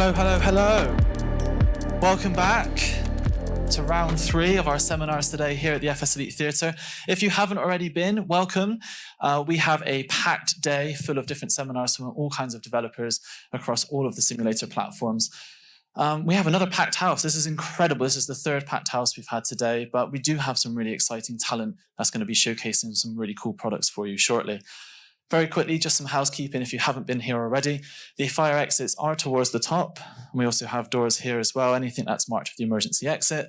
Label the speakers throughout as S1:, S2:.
S1: Hello, hello, hello. Welcome back to round 3 of our seminars today here at the FS Elite Theatre. If you haven't already been, welcome. We have a packed day full of different seminars from all kinds of developers across all of the simulator platforms. We have another packed house. This is incredible. This is the 3rd packed house we've had today, but we do have some really exciting talent that's going to be showcasing some really cool products for you shortly. Very quickly, just some housekeeping if you haven't been here already. The fire exits are towards the top. We also have doors here as well, anything that's marked for the emergency exit.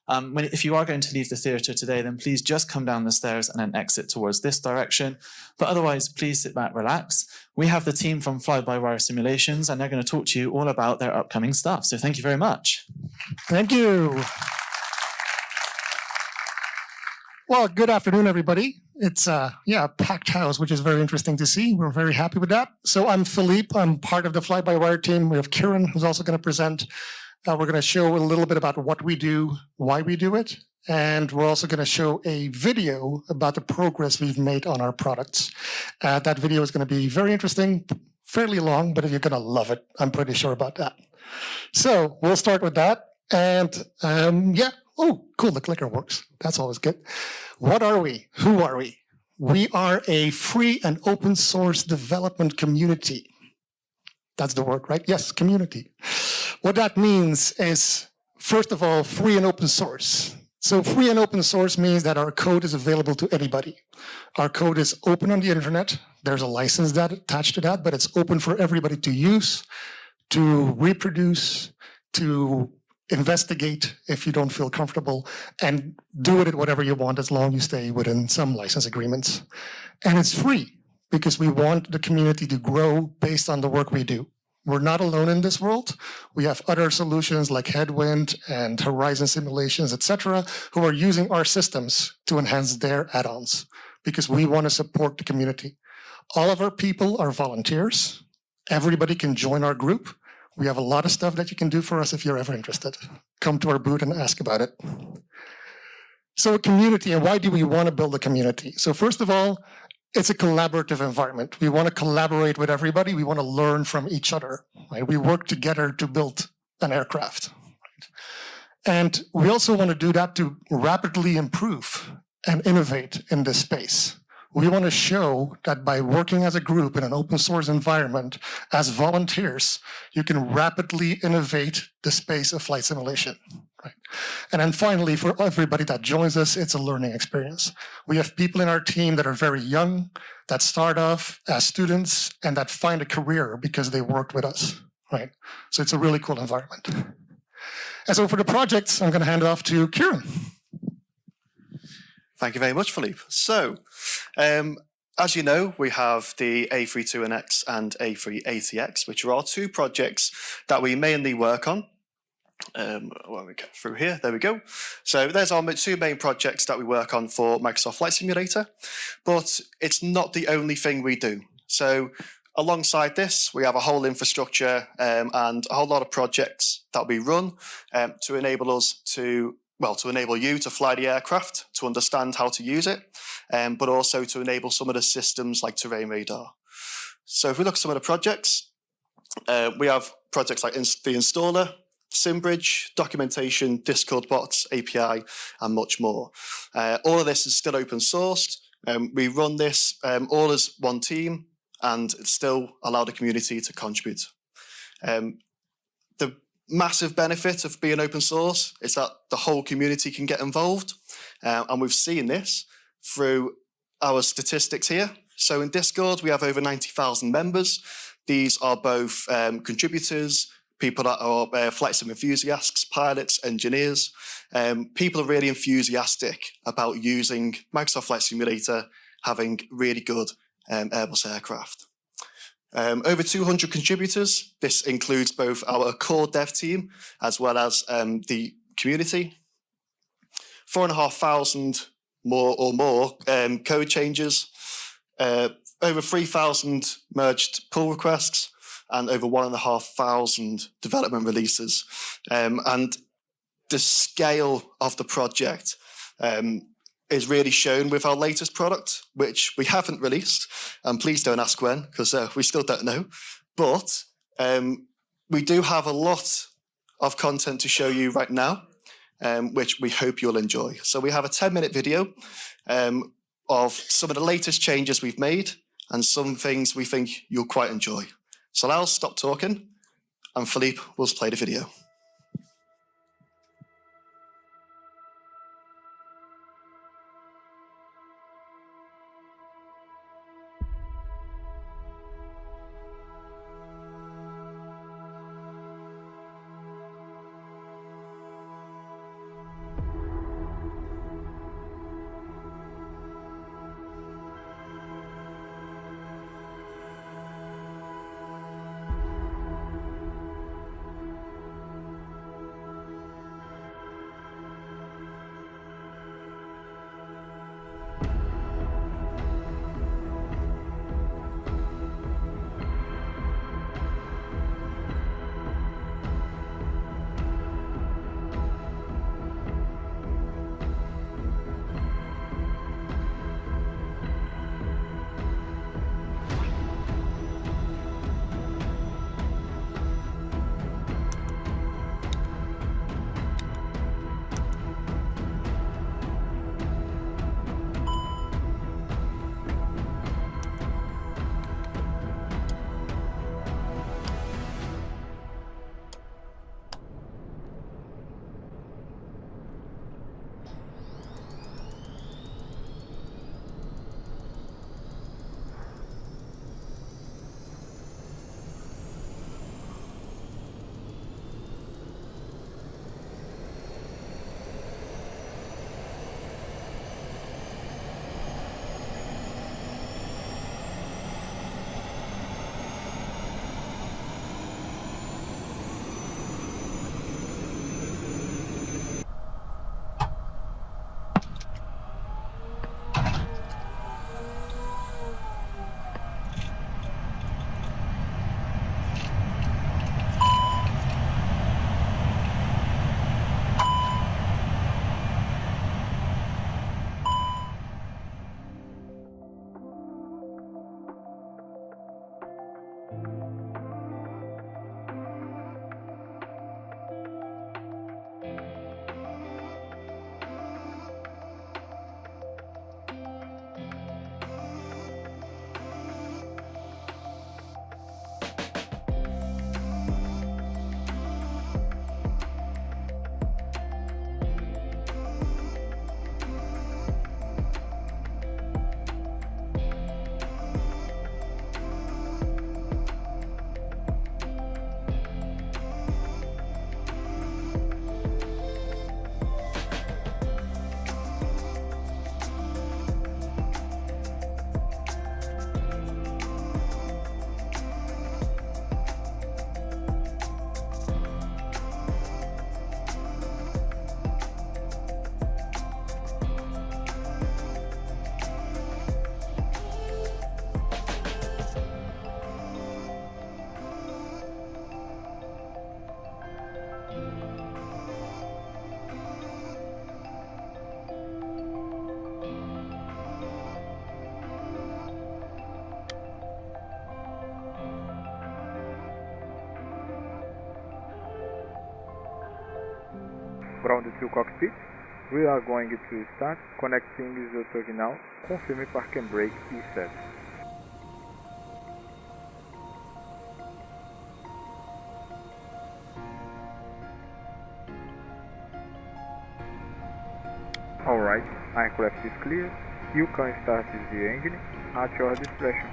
S1: If you are going to leave the theatre today, then please just come down the stairs and then exit towards this direction. But otherwise, please sit back, relax. We have the team from FlyByWire Simulations, and they're going to talk to you all about their upcoming stuff. So thank you very much.
S2: Thank you. Well, good afternoon, everybody. It's a packed house, which is very interesting to see. We're very happy with that. So I'm Philippe. I'm part of the FlyByWire team. We have Kieran, who's also going to present. We're going to show a little bit about what we do, why we do it, and we're also going to show a video about the progress we've made on our products. That video is going to be very interesting, fairly long, but you're going to love it. I'm pretty sure about that. So we'll start with that. And oh, cool, the clicker works. That's always good. What are we? Who are we? We are a free and open source development community. That's the word, right? Yes, community. What that means is, first of all, free and open source. So free and open source means that our code is available to anybody. Our code is open on the internet. There's a license that attached to that, but it's open for everybody to use, to reproduce, to investigate if you don't feel comfortable, and do with it whatever you want as long as you stay within some license agreements. And it's free because we want the community to grow based on the work we do. We're not alone in this world. We have other solutions like Headwind and Horizon Simulations, etc., who are using our systems to enhance their add-ons because we want to support the community. All of our people are volunteers. Everybody can join our group. We have a lot of stuff that you can do for us if you're ever interested. Come to our booth and ask about it. So a community, and why do we want to build a community? So first of all, it's a collaborative environment. We want to collaborate with everybody. We want to learn from each other. Right? We work together to build an aircraft. Right? And we also want to do that to rapidly improve and innovate in this space. We want to show that by working as a group in an open source environment as volunteers, you can rapidly innovate the space of flight simulation. Right? And then finally, for everybody that joins us, it's a learning experience. We have people in our team that are very young, that start off as students, and that find a career because they worked with us. Right? So it's a really cool environment. And so for the projects, I'm going to hand it off to Kieran.
S3: Thank you very much, Philippe. So, as you know, we have the A32NX and A380X, which are our 2 projects that we mainly work on. When we get through here, there we go. So there's our 2 main projects that we work on for Microsoft Flight Simulator, but it's not the only thing we do. So alongside this, we have a whole infrastructure and a whole lot of projects that we run to enable us to enable you to fly the aircraft, to understand how to use it, but also to enable some of the systems like terrain radar. So if we look at some of the projects, we have projects like the installer, SimBridge, documentation, Discord bots, API, and much more. All of this is still open sourced. We run this all as one team and still allow the community to contribute. The massive benefit of being open source is that the whole community can get involved. And we've seen this through our statistics here. So in Discord, we have over 90,000 members. These are both contributors, people that are flight sim enthusiasts, pilots, engineers. People are really enthusiastic about using Microsoft Flight Simulator, having really good Airbus aircraft. Over 200 contributors. This includes both our core dev team as well as the community. 4,500 more code changes. Over 3,000 merged pull requests and over 1,500 development releases. And the scale of the project is really shown with our latest product, which we haven't released. And please don't ask when, because we still don't know. But we do have a lot of content to show you right now, which we hope you'll enjoy. So we have a 10-minute video of some of the latest changes we've made and some things we think you'll quite enjoy. So I'll stop talking and Philippe will play the video.
S4: Ground to cockpit. We are going to start connecting the terminal. Confirm park and brake is set. Alright, aircraft is clear. You can start the engine at your discretion.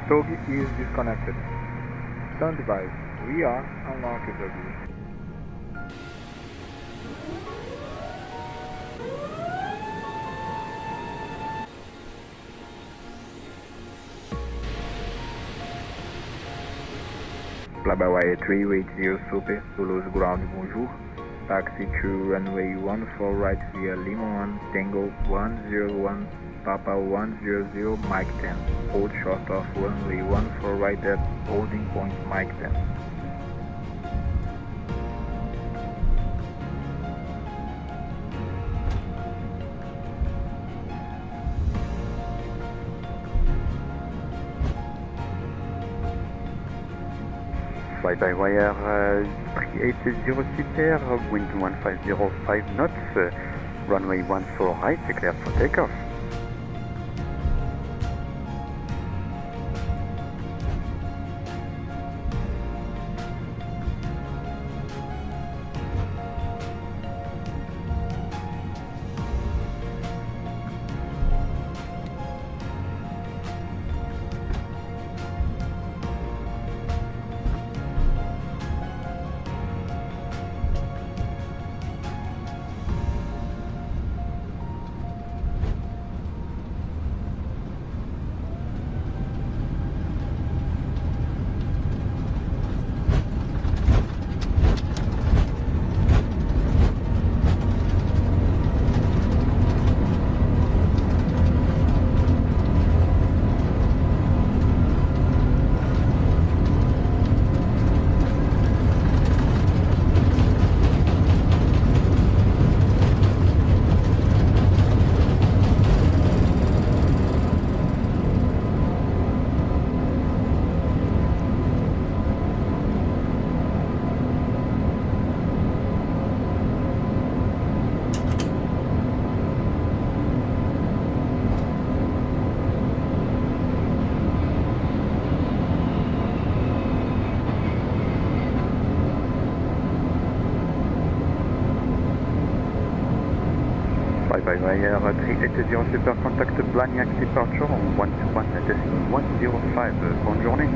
S4: Toggle is disconnected. Stand by. We are unlocking the grid. FlyByWire 380 Super, Toulouse ground, bonjour. Taxi to runway 14 right via Lima 1, Tango 101, Papa 100, Mike 10. Hold short of runway 14 right at holding point Mike 10.
S5: FlyByWire 380 Super, wind 1505 knots, runway 14 right, cleared for takeoff. FlyByWire 380 Super, contact Blagnac departure on 121.105. Bonne journée.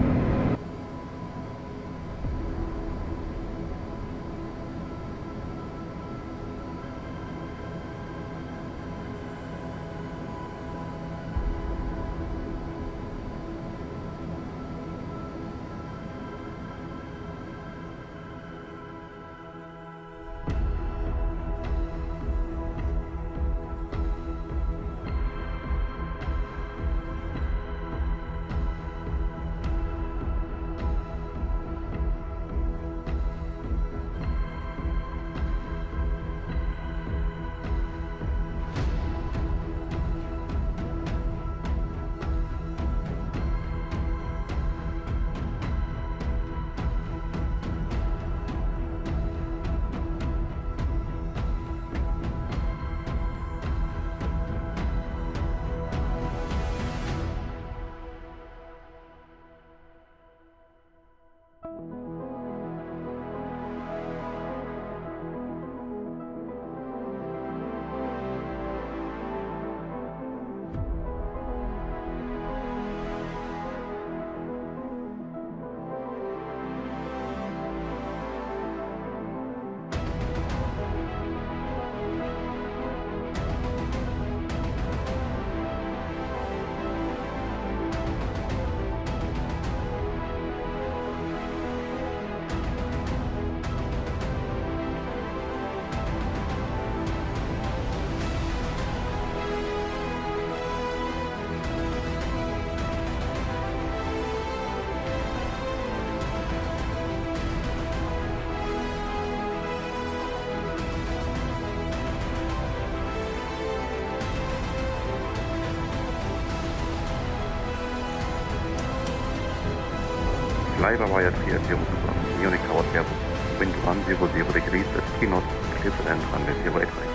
S5: FlyByWire 380 Super, Munich Tower Airbus, wind 100 degrees at 3 knots, clear to land runway 08 right.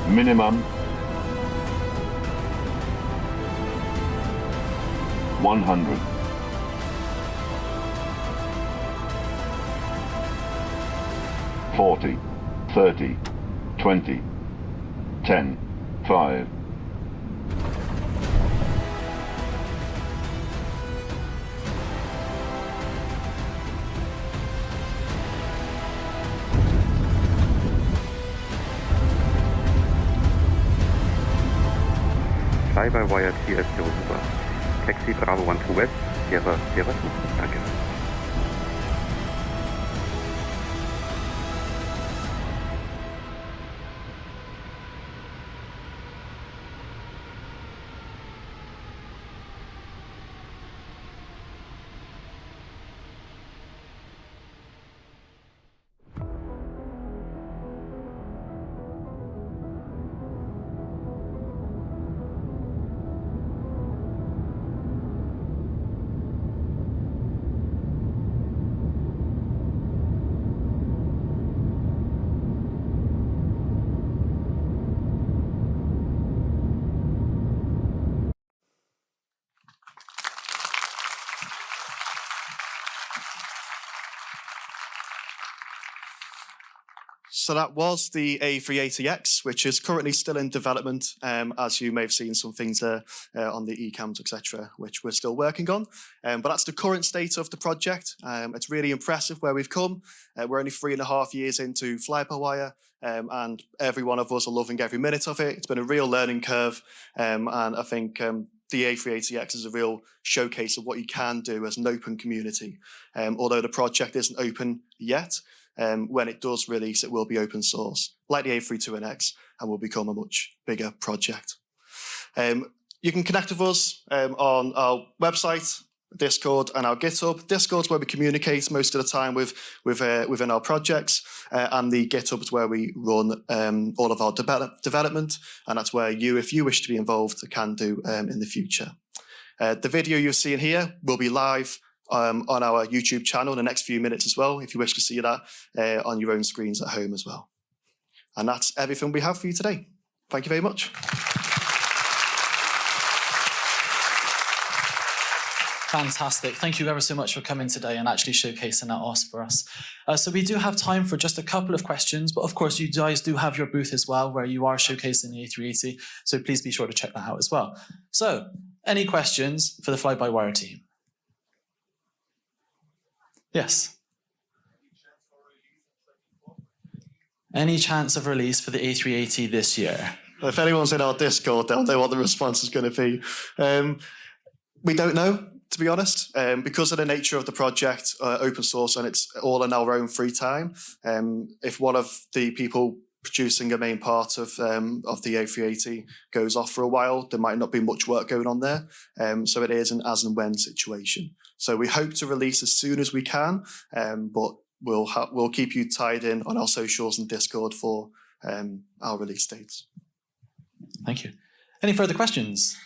S6: Minimum 100. Forty, 30, 20, 10, 5.
S5: FlyByWire 380 Super, taxi Bravo 12 West, Sierra Sierra 2, danke.
S3: So that was the A380X, which is currently still in development, as you may have seen some things there on the eCams, etc., which we're still working on. But that's the current state of the project. It's really impressive where we've come. We're only 3.5 years into FlyByWire, and every one of us are loving every minute of it. It's been a real learning curve, and I think the A380X is a real showcase of what you can do as an open community. Although the project isn't open yet, when it does release, it will be open source, like the A32NX, and will become a much bigger project. You can connect with us on our website, Discord, and our GitHub. Discord's where we communicate most of the time within our projects, and the GitHub is where we run all of our development, and that's where you, if you wish to be involved, can do in the future. The video you're seeing here will be live on our YouTube channel in the next few minutes as well, if you wish to see that on your own screens at home as well. And that's everything we have for you today. Thank you very much.
S1: Fantastic. Thank you ever so much for coming today and actually showcasing that OS for us. So we do have time for just a couple of questions, but of course you guys do have your booth as well where you are showcasing the A380, so please be sure to check that out as well. So, any questions for the FlyByWire team? Yes. Any chance of release for the A380 this year?
S3: If anyone's in our Discord, they'll know what the response is going to be. We don't know, to be honest, because of the nature of the project, open source, and it's all in our own free time. If one of the people producing a main part of the A380 goes off for a while, there might not be much work going on there. So it is an as and when situation. So we hope to release as soon as we can, but we'll keep you tied in on our socials and Discord for our release dates.
S1: Thank you. Any further questions?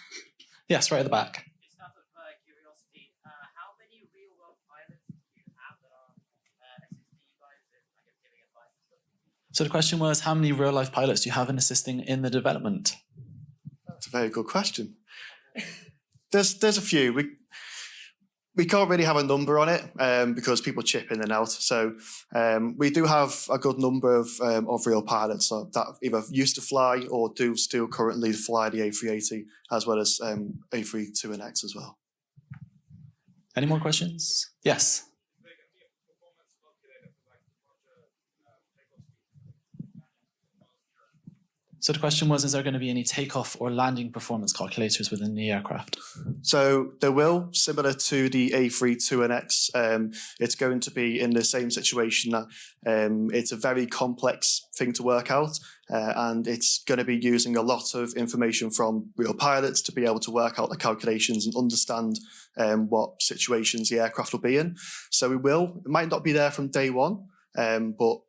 S1: Yes, right at the back.
S7: Just out of curiosity, how many real-world pilots do you have that are assisting you guys in, I guess, giving advice and stuff?
S1: So the question was, how many real-life pilots do you have in assisting in the development?
S3: That's a very good question. There's a few. We can't really have a number on it because people chip in and out. So we do have a good number of real pilots that either used to fly or do still currently fly the A380, as well as A32NX as well.
S1: Any more questions? Yes. So the question was, is there going to be any takeoff or landing performance calculators within the aircraft?
S3: So there will, similar to the A32NX, it's going to be in the same situation that it's a very complex thing to work out, and it's going to be using a lot of information from real pilots to be able to work out the calculations and understand what situations the aircraft will be in. So it might not be there from day one, but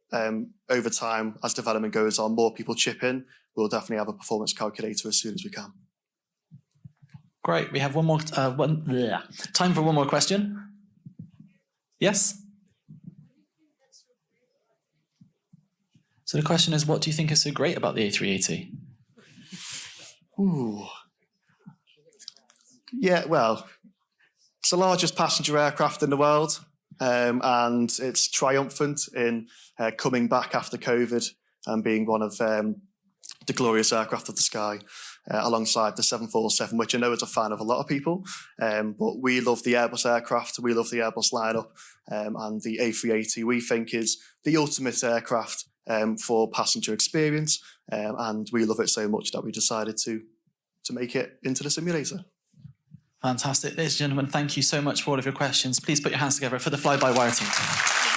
S3: over time, as development goes on, more people chip in, we'll definitely have a performance calculator as soon as we can.
S1: Great. We have time for one more question. Yes? So the question is, what do you think is so great about the A380?
S3: Ooh. Yeah, well, it's the largest passenger aircraft in the world, and it's triumphant in coming back after COVID and being one of the glorious aircraft of the sky, alongside the 747, which I know is a fan of a lot of people. But we love the Airbus aircraft, we love the Airbus lineup, and the A380 we think is the ultimate aircraft for passenger experience, and we love it so much that we decided to make it into the simulator.
S1: Fantastic. Ladies and gentlemen, thank you so much for all of your questions. Please put your hands together for the FlyByWire team.